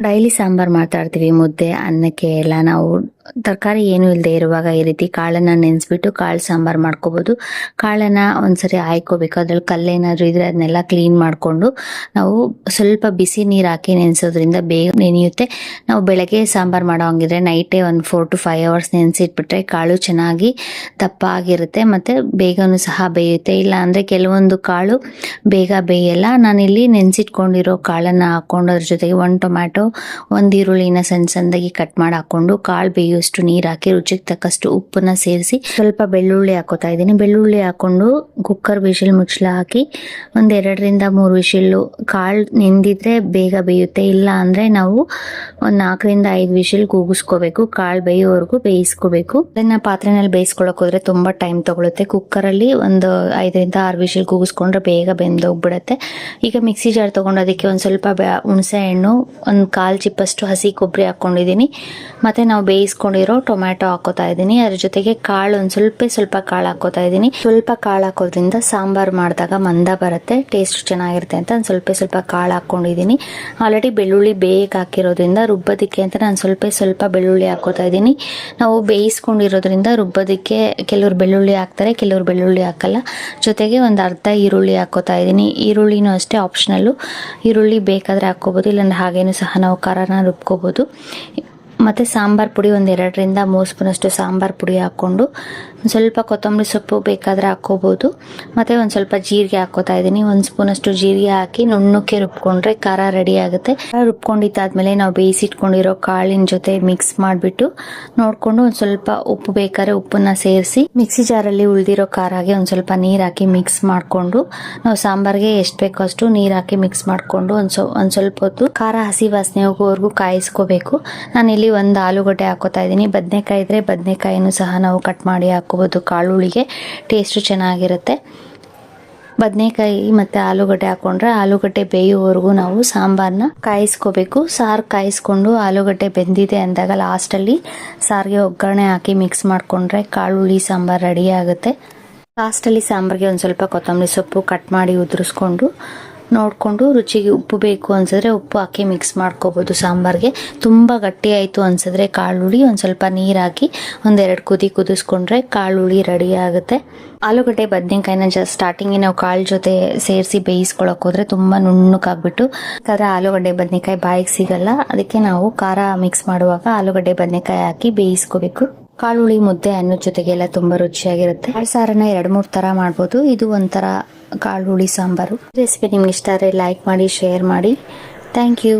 Daily sambar ಮಾಡ್ತಾ ಇರ್ತೀವಿ, ಮುದ್ದೆ ಅನ್ನಕ್ಕೆ ಎಲ್ಲ. ನಾವು ತರಕಾರಿ ಏನು ಇಲ್ಲದೆ ಇರುವಾಗ ಈ ರೀತಿ ಕಾಳನ್ನ ನೆನೆಸ್ಬಿಟ್ಟು ಕಾಳು ಸಾಂಬಾರ್ ಮಾಡ್ಕೋಬಹುದು. ಕಾಳನ್ನ ಒಂದ್ಸರಿ ಆಯ್ಕೋಬೇಕು. ಅದ್ರಲ್ಲಿ ಕಲ್ಲೇನಾದ್ರು ಇದ್ರೆ ಅದನ್ನೆಲ್ಲ ಕ್ಲೀನ್ ಮಾಡ್ಕೊಂಡು ನಾವು ಸ್ವಲ್ಪ ಬಿಸಿ ನೀರು ಹಾಕಿ ನೆನೆಸೋದ್ರಿಂದ ಬೇಗ ನೆನೆಯುತ್ತೆ. ನಾವು ಬೆಳಗ್ಗೆ ಸಾಂಬಾರ್ ಮಾಡೋ ಹಂಗಿದ್ರೆ ನೈಟೇ ಒಂದು 4 to 5 hours ನೆನೆಸಿಟ್ಬಿಟ್ರೆ ಕಾಳು ಚೆನ್ನಾಗಿ ದಪ್ಪ ಆಗಿರುತ್ತೆ, ಮತ್ತೆ ಬೇಗನೂ ಸಹ ಬೇಯುತ್ತೆ. ಇಲ್ಲ ಅಂದ್ರೆ ಕೆಲವೊಂದು ಕಾಳು ಬೇಗ ಬೇಯಲ್ಲ. ನಾನಿಲ್ಲಿ ನೆನೆಸಿಟ್ಕೊಂಡಿರೋ ಕಾಳನ್ನ ಹಾಕೊಂಡು ಅದ್ರ ಜೊತೆಗೆ 1 ಟೊಮ್ಯಾಟೊ, 1 ಈರುಳ್ಳಿನ ಸಣ್ಣ ಸಣ್ಣದಾಗಿ ಕಟ್ ಮಾಡಿ ಹಾಕೊಂಡು ಕಾಳು ಬೇಯುವಷ್ಟು ನೀರು ಹಾಕಿ ರುಚಿಗೆ ತಕ್ಕಷ್ಟು ಉಪ್ಪನ್ನ ಸೇರಿಸಿ ಸ್ವಲ್ಪ ಬೆಳ್ಳುಳ್ಳಿ ಹಾಕೋತಾ ಇದ್ದೀನಿ. ಬೆಳ್ಳುಳ್ಳಿ ಹಾಕೊಂಡು ಕುಕ್ಕರ್ ವಿಶಿಲ್ ಮುಚ್ಚಳ ಹಾಕಿ 1 2 ರಿಂದ 3 ವಿಶಿಲ್ಲು. ಕಾಳು ನೆಂದಿದ್ರೆ ಬೇಗ ಬೇಯುತ್ತೆ. ಇಲ್ಲ ಅಂದ್ರೆ ನಾವು 1 4 ರಿಂದ 5 ವಿಶಿಲ್ ಕೂಗಿಸ್ಕೋಬೇಕು. ಕಾಳು ಬೇಯೋವರೆಗೂ ಬೇಯಿಸ್ಕೋಬೇಕು. ಅದನ್ನ ಪಾತ್ರೆನಲ್ಲಿ ಬೇಯಿಸ್ಕೊಳಕ್ ಹೋದ್ರೆ ತುಂಬಾ ಟೈಮ್ ತಗೊಳುತ್ತೆ. ಕುಕ್ಕರಲ್ಲಿ 1 5 ರಿಂದ 6 ವಿಶಿಲ್ ಕೂಗಿಸ್ಕೊಂಡ್ರೆ ಬೇಗ ಬೆಂದೋಗ್ಬಿಡುತ್ತೆ. ಈಗ ಮಿಕ್ಸಿ ಜಾರ್ ತಗೊಂಡು ಅದಕ್ಕೆ ಒಂದು ಸ್ವಲ್ಪ ಹುಣಸೆ ಹಣ್ಣು, 1 ಕಾಲು ಚಿಪ್ಪಷ್ಟು ಹಸಿ ಕೊಬ್ಬರಿ ಹಾಕೊಂಡಿದ್ದೀನಿ. ಮತ್ತೆ ನಾವು ಬೇಯಿಸ್ಕೊಂಡಿರೋ ಟೊಮ್ಯಾಟೊ ಹಾಕೋತಾ ಇದ್ದೀನಿ. ಅದ್ರ ಜೊತೆಗೆ ಕಾಳು ಸ್ವಲ್ಪ ಕಾಳು ಹಾಕೋತಾ ಇದ್ದೀನಿ. ಸ್ವಲ್ಪ ಕಾಳು ಹಾಕೋದ್ರಿಂದ ಸಾಂಬಾರ್ ಮಾಡಿದಾಗ ಮಂದ ಬರುತ್ತೆ, ಟೇಸ್ಟ್ ಚೆನ್ನಾಗಿರುತ್ತೆ ಅಂತ ಸ್ವಲ್ಪ ಕಾಳು ಹಾಕೊಂಡಿದ್ದೀನಿ. ಆಲ್ರೆಡಿ ಬೆಳ್ಳುಳ್ಳಿ ಬೇಗ ಹಾಕಿರೋದ್ರಿಂದ ರುಬ್ಬೋದಕ್ಕೆ ಅಂತ ನಾನು ಸ್ವಲ್ಪ ಬೆಳ್ಳುಳ್ಳಿ ಹಾಕೋತಾ ಇದ್ದೀನಿ. ನಾವು ಬೇಯಿಸ್ಕೊಂಡಿರೋದ್ರಿಂದ ರುಬ್ಬೋದಕ್ಕೆ ಕೆಲವರು ಬೆಳ್ಳುಳ್ಳಿ ಹಾಕ್ತಾರೆ, ಕೆಲವರು ಬೆಳ್ಳುಳ್ಳಿ ಹಾಕಲ್ಲ. ಜೊತೆಗೆ 1 ಅರ್ಧ ಈರುಳ್ಳಿ ಹಾಕೋತಾ ಇದ್ದೀನಿ. ಈರುಳ್ಳಿನೂ ಅಷ್ಟೇ ಆಪ್ಷನಲ್ಲು. ಈರುಳ್ಳಿ ಬೇಕಾದ್ರೆ ಹಾಕೋಬಹುದು, ಇಲ್ಲಾಂದ್ರೆ ಹಾಗೇನು ಸಹ ನಾವು ಖಾರನ ರುಬ್ಕೋಬಹುದು. ಮತ್ತು ಸಾಂಬಾರ್ ಪುಡಿ 1 2 ರಿಂದ 3 ಸ್ಪೂನಷ್ಟು ಸಾಂಬಾರ್ ಪುಡಿ ಹಾಕ್ಕೊಂಡು ಸ್ವಲ್ಪ ಕೊತ್ತಂಬರಿ ಸೊಪ್ಪು ಬೇಕಾದರೆ ಹಾಕ್ಕೋಬೋದು. ಮತ್ತು ಸ್ವಲ್ಪ ಜೀರಿಗೆ ಹಾಕ್ಕೋತಾ ಇದ್ದೀನಿ. 1 ಸ್ಪೂನಷ್ಟು ಜೀರಿಗೆ ಹಾಕಿ ನುಣ್ಣಕ್ಕೆ ರುಬ್ಕೊಂಡ್ರೆ ಖಾರ ರೆಡಿ ಆಗುತ್ತೆ. ರುಬ್ಕೊಂಡಿದ್ದಾದ್ಮೇಲೆ ನಾವು ಬೇಯಿಸಿಟ್ಕೊಂಡಿರೋ ಕಾಳಿನ ಜೊತೆ ಮಿಕ್ಸ್ ಮಾಡಿಬಿಟ್ಟು ನೋಡಿಕೊಂಡು ಸ್ವಲ್ಪ ಉಪ್ಪು ಬೇಕಾದ್ರೆ ಉಪ್ಪನ್ನ ಸೇರಿಸಿ ಮಿಕ್ಸಿ ಜಾರಲ್ಲಿ ಉಳಿದಿರೋ ಖಾರಾಗೆ ಸ್ವಲ್ಪ ನೀರು ಹಾಕಿ ಮಿಕ್ಸ್ ಮಾಡಿಕೊಂಡು ನಾವು ಸಾಂಬಾರ್ಗೆ ಎಷ್ಟು ಬೇಕೋ ಅಷ್ಟು ನೀರು ಹಾಕಿ ಮಿಕ್ಸ್ ಮಾಡಿಕೊಂಡು ಒಂದು ಸ್ವಲ್ಪ ಹೊತ್ತು ಖಾರ ಹಸಿ ವಾಸನೆ ಹೋಗೋವರೆಗೂ ಕಾಯಿಸ್ಕೋಬೇಕು. ನಾನಿಲ್ಲಿ 1 ಆಲೂಗಡ್ಡೆ ಹಾಕೋತಾ ಇದ್ದೀನಿ. ಬದನೆಕಾಯಿ ಇದ್ರೆ ಬದನೆಕಾಯಿನೂ ಸಹ ನಾವು ಕಟ್ ಮಾಡಿ ಹಾಕೋಬಹುದು. ಕಾಳುಳಿಗೆ ಟೇಸ್ಟು ಚೆನ್ನಾಗಿರುತ್ತೆ. ಬದನೆಕಾಯಿ ಮತ್ತು ಆಲೂಗಡ್ಡೆ ಹಾಕೊಂಡ್ರೆ ಆಲೂಗಡ್ಡೆ ಬೇಯುವವರೆಗೂ ನಾವು ಸಾಂಬಾರನ್ನ ಕಾಯಿಸ್ಕೋಬೇಕು. ಸಾರು ಕಾಯಿಸ್ಕೊಂಡು ಆಲೂಗಡ್ಡೆ ಬೆಂದಿದೆ ಅಂದಾಗ ಲಾಸ್ಟಲ್ಲಿ ಸಾರಿಗೆ ಒಗ್ಗರಣೆ ಹಾಕಿ ಮಿಕ್ಸ್ ಮಾಡಿಕೊಂಡ್ರೆ ಕಾಳುಳಿ ಸಾಂಬಾರು ರೆಡಿ ಆಗುತ್ತೆ. ಲಾಸ್ಟಲ್ಲಿ ಸಾಂಬಾರಿಗೆ ಸ್ವಲ್ಪ ಕೊತ್ತಂಬರಿ ಸೊಪ್ಪು ಕಟ್ ಮಾಡಿ ಉದುರಿಸ್ಕೊಂಡು ನೋಡಿಕೊಂಡು ರುಚಿಗೆ ಉಪ್ಪು ಬೇಕು ಅನ್ಸಿದ್ರೆ ಉಪ್ಪು ಹಾಕಿ ಮಿಕ್ಸ್ ಮಾಡ್ಕೋಬೋದು. ಸಾಂಬಾರಿಗೆ ತುಂಬ ಗಟ್ಟಿ ಆಯಿತು ಅನ್ಸಿದ್ರೆ ಕಾಳುಳಿ ಸ್ವಲ್ಪ ನೀರು ಹಾಕಿ 1 2 ಕುದಿ ಕುದಿಸ್ಕೊಂಡ್ರೆ ಕಾಳುಳಿ ರೆಡಿ ಆಗುತ್ತೆ. ಆಲೂಗಡ್ಡೆ ಬದನೆಕಾಯಿನ ಸ್ಟಾರ್ಟಿಂಗ್ಗೆ ನಾವು ಕಾಳು ಜೊತೆ ಸೇರಿಸಿ ಬೇಯಿಸ್ಕೊಳಕ್ ಹೋದ್ರೆ ತುಂಬ ನುಣ್ಣಕ್ಕಾಗ್ಬಿಟ್ಟು ಯಾಕಂದರೆ ಆಲೂಗಡ್ಡೆ ಬದನೆಕಾಯಿ ಬಾಯಿಗೆ ಸಿಗಲ್ಲ. ಅದಕ್ಕೆ ನಾವು ಖಾರ ಮಿಕ್ಸ್ ಮಾಡುವಾಗ ಆಲೂಗಡ್ಡೆ ಬದನೆಕಾಯಿ ಹಾಕಿ ಬೇಯಿಸ್ಕೋಬೇಕು. ಕಾಳುಳಿ ಮುದ್ದೆ ಅನ್ನೋ ಜೊತೆಗೆಲ್ಲ ತುಂಬ ರುಚಿಯಾಗಿರುತ್ತೆ. ಕಾಳು ಸಾರನ್ನ 2-3 ಥರ ಮಾಡ್ಬೋದು. ಇದು ಒಂಥರ ಕಾಳುಳಿ ಸಾಂಬಾರು. ರೆಸಿಪಿ ನಿಮ್ಗೆ ಇಷ್ಟ ಆದರೆ ಲೈಕ್ ಮಾಡಿ, ಶೇರ್ ಮಾಡಿ. Thank you.